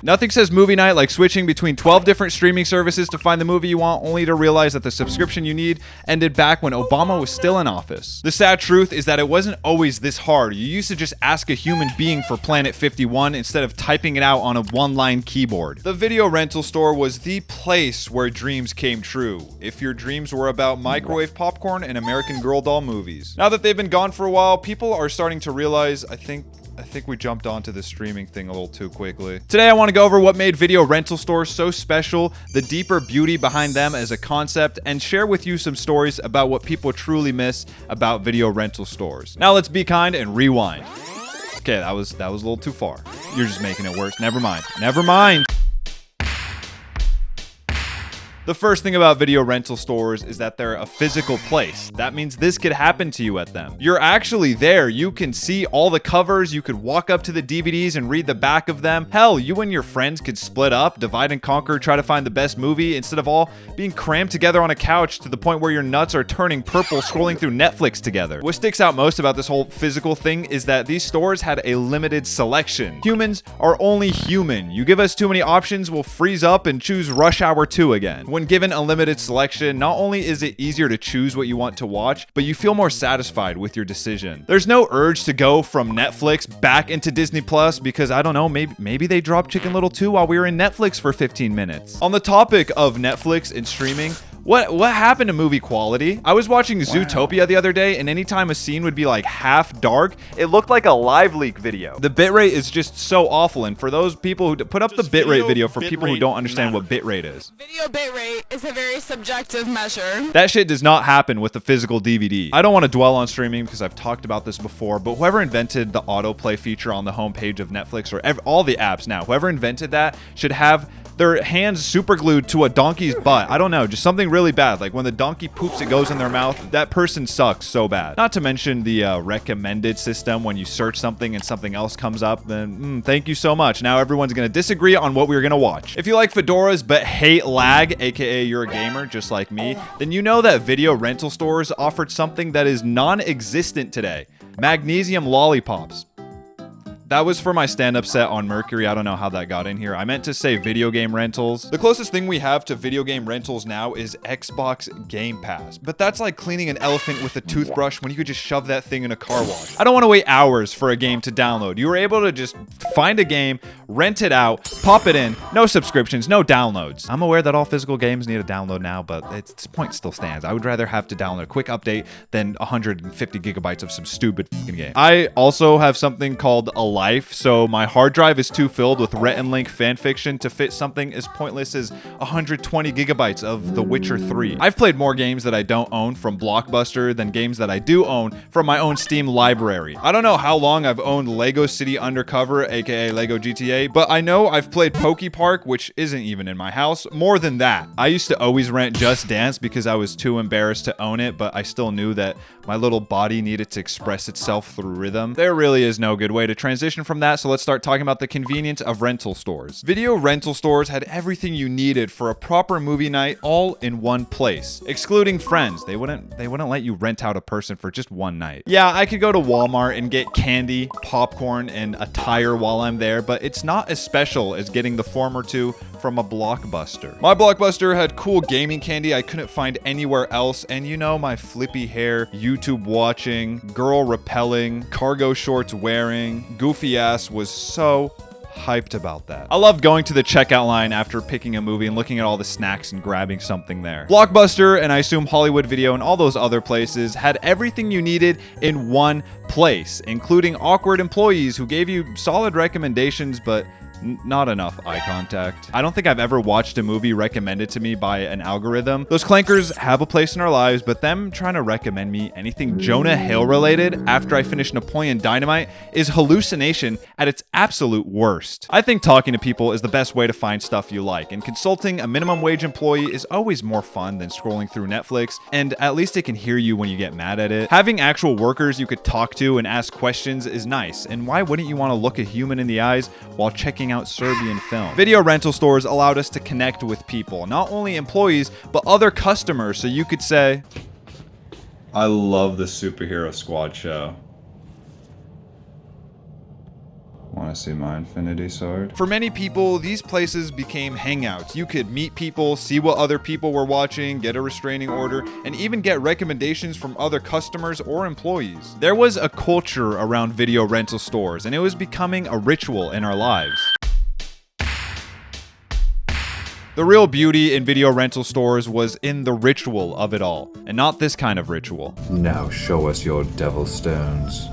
Nothing says movie night like switching between 12 different streaming services to find the movie you want, only to realize that the subscription you need ended back when Obama was still in office. The sad truth is that it wasn't always this hard. You used to just ask a human being for Planet 51 instead of typing it out on a one-line keyboard. The video rental store was the place where dreams came true, if your dreams were about microwave popcorn and American Girl doll movies. Now that they've been gone for a while, people are starting to realize, I think we jumped onto the streaming thing a little too quickly. Today, I want to go over what made video rental stores so special, the deeper beauty behind them as a concept, and share with you some stories about what people truly miss about video rental stores. Now, let's be kind and rewind. Okay, that was a little too far. You're just making it worse. Never mind. Never mind. The first thing about video rental stores is that they're a physical place. That means this could happen to you at them. You're actually there. You can see all the covers. You could walk up to the DVDs and read the back of them. Hell, you and your friends could split up, divide and conquer, try to find the best movie instead of all being crammed together on a couch to the point where your nuts are turning purple scrolling through Netflix together. What sticks out most about this whole physical thing is that these stores had a limited selection. Humans are only human. You give us too many options, we'll freeze up and choose Rush Hour 2 again. When given a limited selection, not only is it easier to choose what you want to watch, but you feel more satisfied with your decision. There's no urge to go from Netflix back into Disney Plus because, I don't know, maybe they dropped Chicken Little 2 while we were in Netflix for 15 minutes. On the topic of Netflix and streaming, what happened to movie quality? I was watching Zootopia the other day, and anytime a scene would be like half dark, it looked like a live leak video. The bitrate is just so awful, and for those people who put up the bitrate video for people who don't understand what bitrate is. Video bitrate is a very subjective measure. That shit does not happen with the physical DVD. I don't want to dwell on streaming because I've talked about this before, but whoever invented the autoplay feature on the homepage of Netflix or all the apps now, whoever invented that should have their hands super glued to a donkey's butt. I don't know, just something really bad. Like when the donkey poops, it goes in their mouth. That person sucks so bad. Not to mention the recommended system. When you search something and something else comes up, then thank you so much. Now everyone's gonna disagree on what we're gonna watch. If you like fedoras but hate lag, aka you're a gamer just like me, then you know that video rental stores offered something that is non-existent today: magnesium lollipops. That was for my stand-up set on Mercury. I don't know how that got in here. I meant to say video game rentals. The closest thing we have to video game rentals now is Xbox Game Pass. But that's like cleaning an elephant with a toothbrush when you could just shove that thing in a car wash. I don't want to wait hours for a game to download. You were able to just find a game, rent it out, pop it in, no subscriptions, no downloads. I'm aware that all physical games need a download now, but this point still stands. I would rather have to download a quick update than 150 gigabytes of some stupid fucking game. I also have something called a life, so my hard drive is too filled with Rhett and Link fanfiction to fit something as pointless as 120 gigabytes of The Witcher 3. I've played more games that I don't own from Blockbuster than games that I do own from my own Steam library. I don't know how long I've owned Lego City Undercover, aka Lego GTA, but I know I've played Poke Park, which isn't even in my house, more than that. I used to always rent Just Dance because I was too embarrassed to own it, but I still knew that my little body needed to express itself through rhythm. There really is no good way to transition from that, so let's start talking about the convenience of rental stores. Video rental stores had everything you needed for a proper movie night all in one place, excluding friends. They wouldn't let you rent out a person for just one night. Yeah, I could go to Walmart and get candy, popcorn, and a tire while I'm there, but it's not as special as getting the former two from a Blockbuster. My Blockbuster had cool gaming candy I couldn't find anywhere else, and you know, my flippy hair, YouTube watching, girl repelling, cargo shorts wearing, goofy ass was so hyped about that. I loved going to the checkout line after picking a movie and looking at all the snacks and grabbing something there. Blockbuster, and I assume Hollywood Video and all those other places, had everything you needed in one place, including awkward employees who gave you solid recommendations, but not enough eye contact. I don't think I've ever watched a movie recommended to me by an algorithm. Those clankers have a place in our lives, but them trying to recommend me anything Jonah Hill related after I finish Napoleon Dynamite is hallucination at its absolute worst. I think talking to people is the best way to find stuff you like, and consulting a minimum wage employee is always more fun than scrolling through Netflix, and at least it can hear you when you get mad at it. Having actual workers you could talk to and ask questions is nice, and why wouldn't you want to look a human in the eyes while checking out Serbian film? Video rental stores allowed us to connect with people, not only employees, but other customers, so you could say, I love the Superhero Squad show. Why want to see my infinity sword? For many people, these places became hangouts. You could meet people, see what other people were watching, get a restraining order, and even get recommendations from other customers or employees. There was a culture around video rental stores, and it was becoming a ritual in our lives. The real beauty in video rental stores was in the ritual of it all, and not this kind of ritual. Now show us your devil stones.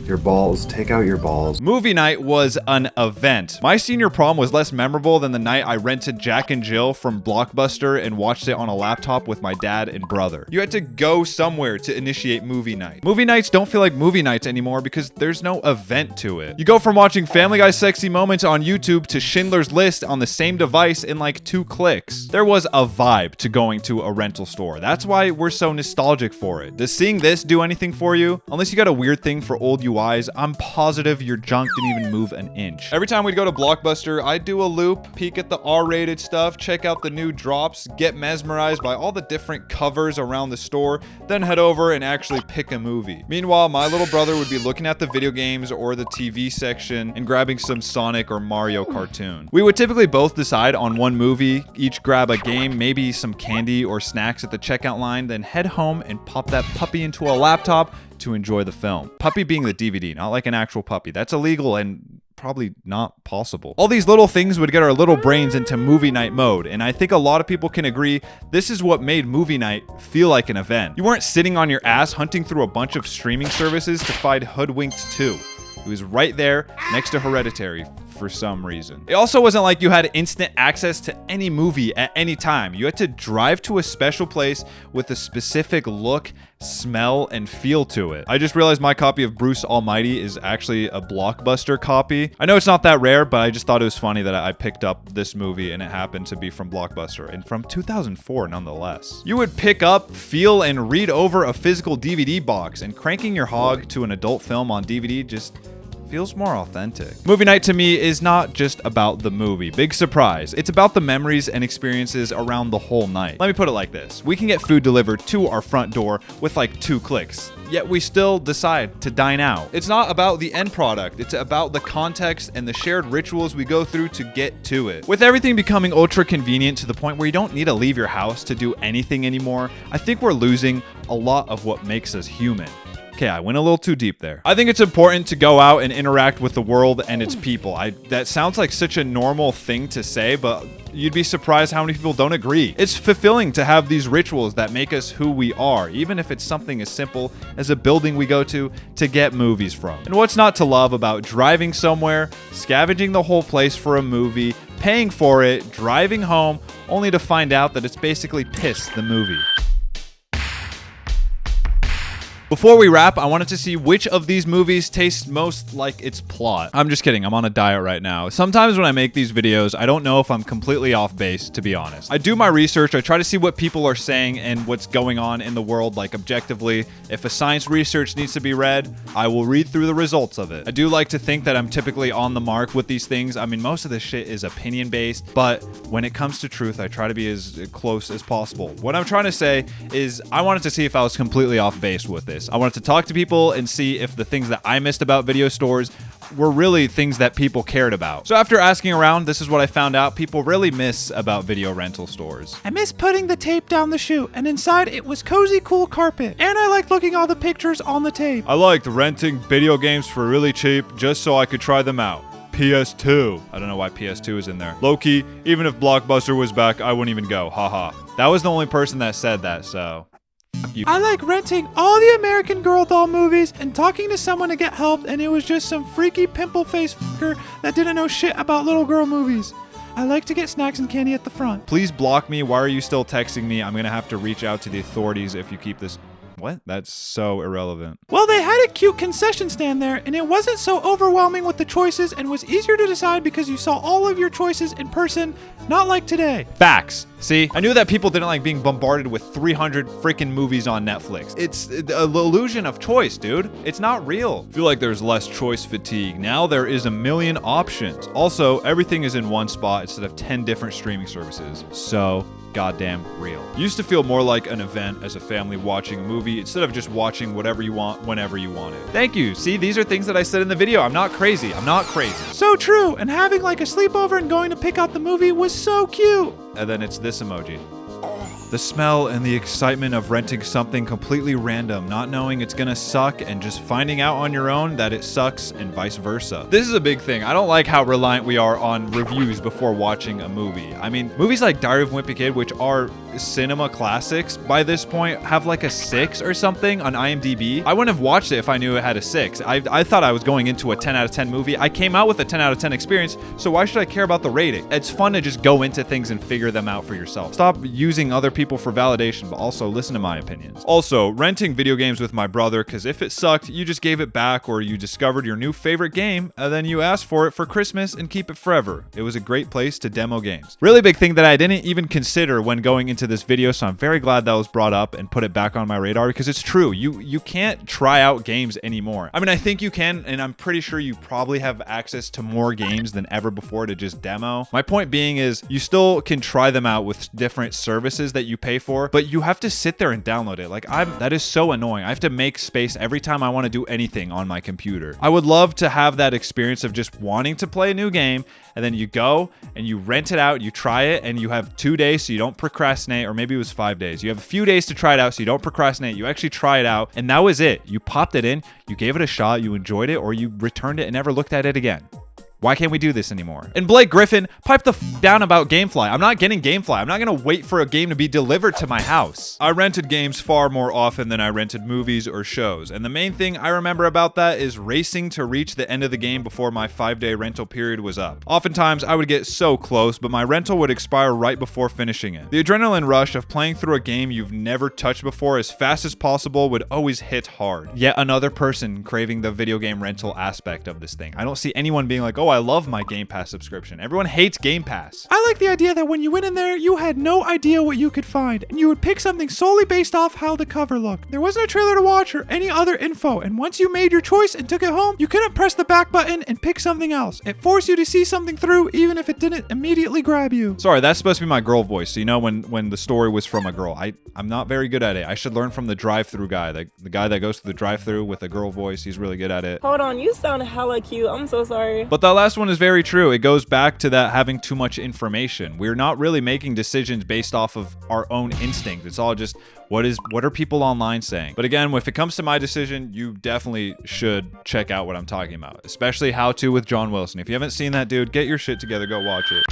Your balls, take out your balls. Movie night was an event. My senior prom was less memorable than the night I rented Jack and Jill from Blockbuster and watched it on a laptop with my dad and brother. You had to go somewhere to initiate movie night. Movie nights don't feel like movie nights anymore because there's no event to it. You go from watching Family Guy's sexy moments on YouTube to Schindler's List on the same device in like 2 clicks. There was a vibe to going to a rental store. That's why we're so nostalgic for it. Does seeing this do anything for you? Unless you got a weird thing for old UIs, I'm positive your junk didn't even move an inch. Every time we'd go to Blockbuster, I'd do a loop, peek at the R-rated stuff, check out the new drops, get mesmerized by all the different covers around the store, then head over and actually pick a movie. Meanwhile, my little brother would be looking at the video games or the TV section and grabbing some Sonic or Mario cartoon. We would typically both decide on one movie, each grab a game, maybe some candy or snacks at the checkout line, then head home and pop that puppy into a laptop to enjoy the film. Puppy being the DVD, not like an actual puppy. That's illegal and probably not possible. All these little things would get our little brains into movie night mode, and I think a lot of people can agree this is what made movie night feel like an event. You weren't sitting on your ass hunting through a bunch of streaming services to find Hoodwinked 2. It was right there next to Hereditary for some reason. It also wasn't like you had instant access to any movie at any time. You had to drive to a special place with a specific look, smell, and feel to it. I just realized my copy of Bruce Almighty is actually a Blockbuster copy. I know it's not that rare, but I just thought it was funny that I picked up this movie and it happened to be from Blockbuster, and from 2004 nonetheless. You would pick up, feel, and read over a physical DVD box, and cranking your hog to an adult film on DVD just feels more authentic. Movie night to me is not just about the movie. Big surprise. It's about the memories and experiences around the whole night. Let me put it like this. We can get food delivered to our front door with like 2 clicks. Yet we still decide to dine out. It's not about the end product. It's about the context and the shared rituals we go through to get to it. With everything becoming ultra convenient to the point where you don't need to leave your house to do anything anymore, I think we're losing a lot of what makes us human. Okay, I went a little too deep there. I think it's important to go out and interact with the world and its people. That sounds like such a normal thing to say, but you'd be surprised how many people don't agree. It's fulfilling to have these rituals that make us who we are, even if it's something as simple as a building we go to get movies from. And what's not to love about driving somewhere, scavenging the whole place for a movie, paying for it, driving home, only to find out that it's basically piss the movie. Before we wrap, I wanted to see which of these movies tastes most like its plot. I'm just kidding, I'm on a diet right now. Sometimes when I make these videos, I don't know if I'm completely off base, to be honest. I do my research, I try to see what people are saying and what's going on in the world, like objectively. If a science research needs to be read, I will read through the results of it. I do like to think that I'm typically on the mark with these things. I mean, most of this shit is opinion-based, but when it comes to truth, I try to be as close as possible. What I'm trying to say is I wanted to see if I was completely off base with this. I wanted to talk to people and see if the things that I missed about video stores were really things that people cared about. So after asking around, this is what I found out people really miss about video rental stores. I miss putting the tape down the chute, and inside it was cozy, cool carpet. And I liked looking at all the pictures on the tape. I liked renting video games for really cheap just so I could try them out. PS2. I don't know why PS2 is in there. Low-key, even if Blockbuster was back, I wouldn't even go. Haha. That was the only person that said that, so you. I like renting all the American Girl doll movies and talking to someone to get help, and it was just some freaky pimple face fucker that didn't know shit about little girl movies. I like to get snacks and candy at the front. Please block me. Why are you still texting me? I'm gonna have to reach out to the authorities if you keep this. What? That's so irrelevant. Well, they had a cute concession stand there, and it wasn't so overwhelming with the choices and was easier to decide because you saw all of your choices in person, not like today. Facts. See, I knew that people didn't like being bombarded with 300 freaking movies on Netflix. It's an illusion of choice, dude. It's not real. I feel like there's less choice fatigue. Now there is a million options. Also, everything is in one spot instead of 10 different streaming services. So goddamn real. Used to feel more like an event as a family watching a movie instead of just watching whatever you want whenever you want it. Thank you. See, these are things that I said in the video. I'm not crazy. I'm not crazy. So true, and having like a sleepover and going to pick out the movie was so cute. And then it's this emoji. The smell and the excitement of renting something completely random, not knowing it's gonna suck and just finding out on your own that it sucks and vice versa. This is a big thing. I don't like how reliant we are on reviews before watching a movie. I mean, movies like Diary of a Wimpy Kid, which are cinema classics by this point, have like a 6 or something on IMDb. I wouldn't have watched it if I knew it had a 6. I thought I was going into a 10 out of 10 movie. I came out with a 10 out of 10 experience, so why should I care about the rating? It's fun to just go into things and figure them out for yourself. Stop using other people for validation, but also listen to my opinions. Also, renting video games with my brother, because if it sucked, you just gave it back, or you discovered your new favorite game and then you asked for it for Christmas and keep it forever. It was a great place to demo games. Really big thing that I didn't even consider when going into this video, so I'm very glad that was brought up and put it back on my radar, because it's true. You can't try out games anymore. I mean, I think you can, and I'm pretty sure you probably have access to more games than ever before to just demo. My point being is you still can try them out with different services that you pay for, but you have to sit there and download it. Like, that is so annoying. I have to make space every time I want to do anything on my computer. I would love to have that experience of just wanting to play a new game, and then you go and you rent it out, you try it, and you have 2 days so you don't procrastinate, or maybe it was 5 days. You have a few days to try it out so you don't procrastinate. You actually try it out, and that was it. You popped it in, you gave it a shot, you enjoyed it, or you returned it and never looked at it again. Why can't we do this anymore? And Blake Griffin, pipe the down about GameFly. I'm not getting GameFly. I'm not gonna wait for a game to be delivered to my house. I rented games far more often than I rented movies or shows. And the main thing I remember about that is racing to reach the end of the game before my 5-day rental period was up. Oftentimes, I would get so close, but my rental would expire right before finishing it. The adrenaline rush of playing through a game you've never touched before as fast as possible would always hit hard. Yet another person craving the video game rental aspect of this thing. I don't see anyone being like, oh, I love my Game Pass subscription. Everyone hates Game Pass. I like the idea that when you went in there, you had no idea what you could find, and you would pick something solely based off how the cover looked. There wasn't a trailer to watch or any other info, and once you made your choice and took it home, you couldn't press the back button and pick something else. It forced you to see something through, even if it didn't immediately grab you. Sorry, that's supposed to be my girl voice. So you know when the story was from a girl. I'm not very good at it. I should learn from the drive-thru guy. The guy that goes to the drive-thru with a girl voice. He's really good at it. Hold on, you sound hella cute. I'm so sorry. But that last one is very true. It goes back to that having too much information. We're not really making decisions based off of our own instinct. It's all just what are people online saying? But again, if it comes to my decision, you definitely should check out what I'm talking about, especially How To with John Wilson. If you haven't seen that, dude, get your shit together, go watch it.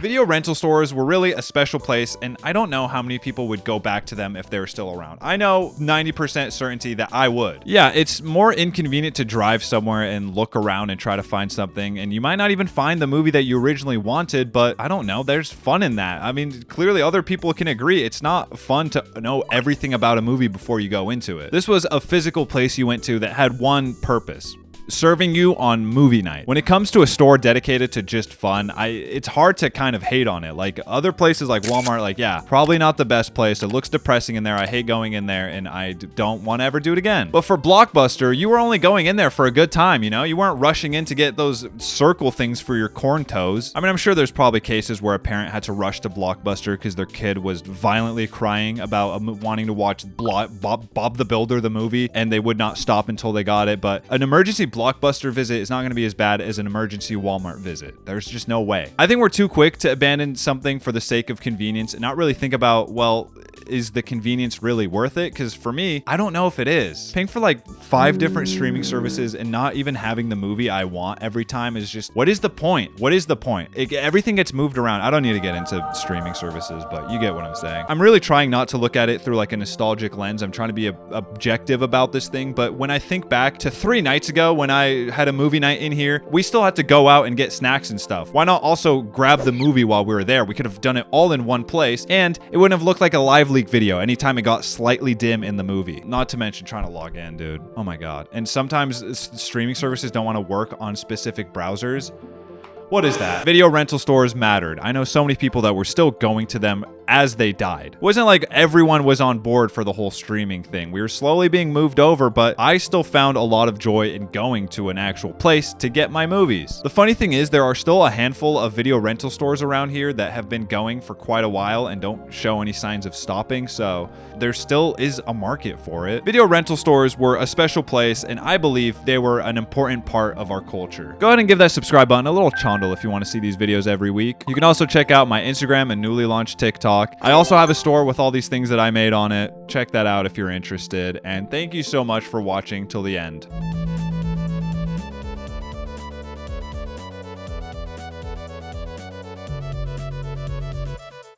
Video rental stores were really a special place, and I don't know how many people would go back to them if they were still around. I know 90% certainty that I would. Yeah, it's more inconvenient to drive somewhere and look around and try to find something, and you might not even find the movie that you originally wanted, but I don't know, there's fun in that. I mean, clearly other people can agree. It's not fun to know everything about a movie before you go into it. This was a physical place you went to that had one purpose: serving you on movie night. When it comes to a store dedicated to just fun, it's hard to kind of hate on it. Like other places like Walmart, like, yeah, probably not the best place. It looks depressing in there. I hate going in there, and I don't want to ever do it again. But for Blockbuster, you were only going in there for a good time, you know? You weren't rushing in to get those circle things for your corn toes. I mean, I'm sure there's probably cases where a parent had to rush to Blockbuster because their kid was violently crying about wanting to watch Bob the Builder, the movie, and they would not stop until they got it. But an emergency Blockbuster visit is not going to be as bad as an emergency Walmart visit. There's just no way. I think we're too quick to abandon something for the sake of convenience and not really think about, well, is the convenience really worth it? Because for me, I don't know if it is. Paying for like 5 different streaming services and not even having the movie I want every time is just, what is the point? What is the point? Everything gets moved around. I don't need to get into streaming services, but you get what I'm saying. I'm really trying not to look at it through like a nostalgic lens. I'm trying to be objective about this thing, but when I think back to 3 nights ago when I had a movie night in here, we still had to go out and get snacks and stuff. Why not also grab the movie while we were there? We could have done it all in one place, and it wouldn't have looked like a live leak video anytime it got slightly dim in the movie. Not to mention trying to log in, dude. Oh my God. And sometimes streaming services don't want to work on specific browsers. What is that? Video rental stores mattered. I know so many people that were still going to them as they died. It wasn't like everyone was on board for the whole streaming thing. We were slowly being moved over, but I still found a lot of joy in going to an actual place to get my movies. The funny thing is, there are still a handful of video rental stores around here that have been going for quite a while and don't show any signs of stopping, so there still is a market for it. Video rental stores were a special place, and I believe they were an important part of our culture. Go ahead and give that subscribe button a little chondle if you want to see these videos every week. You can also check out my Instagram and newly launched TikTok. I also have a store with all these things that I made on it. Check that out if you're interested, and thank you so much for watching till the end.